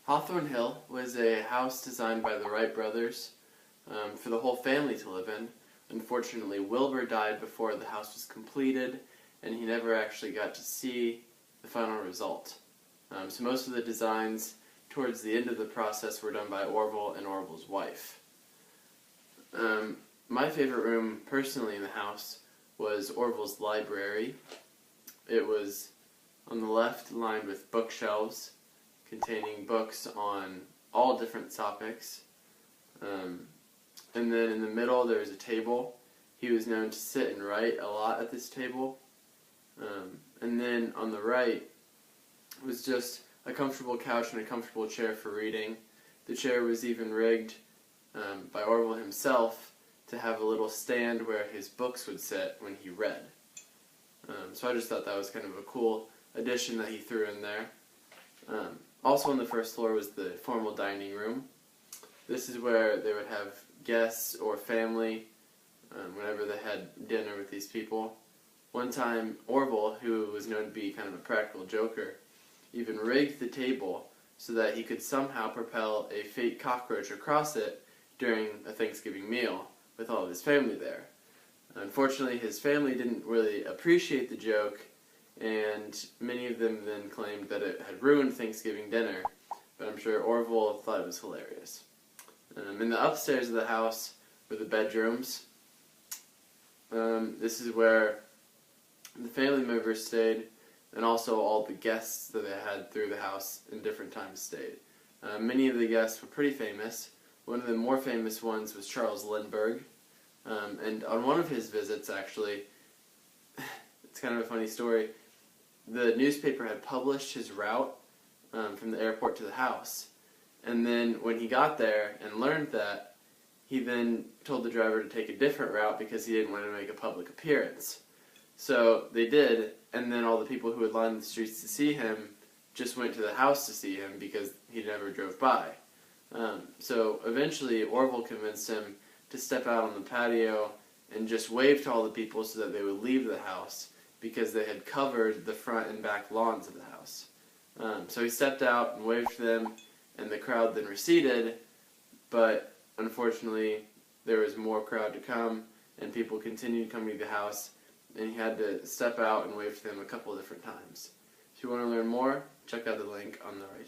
Hawthorn Hill was a house designed by the Wright brothers for the whole family to live in. Unfortunately, Wilbur died before the house was completed, and he never actually got to see the final result. So most of the designs towards the end of the process were done by Orville and Orville's wife. My favorite room, personally, in the house was Orville's library. It was on the left lined with bookshelves containing books on all different topics. And then in the middle there was a table. He was known to sit and write a lot at this table. And then on the right was just a comfortable couch and a comfortable chair for reading. The chair was even rigged by Orville himself to have a little stand where his books would sit when he read. So I just thought that was kind of a cool addition that he threw in there. Also on the first floor was the formal dining room. This is where they would have guests or family whenever they had dinner with these people. One time, Orville, who was known to be kind of a practical joker, even rigged the table so that he could somehow propel a fake cockroach across it during a Thanksgiving meal with all of his family there. Unfortunately, his family didn't really appreciate the joke, and many of them then claimed that it had ruined Thanksgiving dinner, but I'm sure Orville thought it was hilarious. In the upstairs of the house were the bedrooms. This is where the family members stayed, and also all the guests that they had through the house in different times stayed. Many of the guests were pretty famous. One of the more famous ones was Charles Lindbergh, and on one of his visits, actually, it's kind of a funny story, the newspaper had published his route from the airport to the house. And then when he got there and learned that, he then told the driver to take a different route because he didn't want to make a public appearance. So they did, and then all the people who had lined the streets to see him just went to the house to see him because he never drove by. So eventually Orville convinced him to step out on the patio and just wave to all the people so that they would leave the house because they had covered the front and back lawns of the house. So he stepped out and waved to them, and the crowd then receded, but unfortunately there was more crowd to come, and people continued coming to the house, and he had to step out and wave to them a couple of different times. If you want to learn more, check out the link on the right.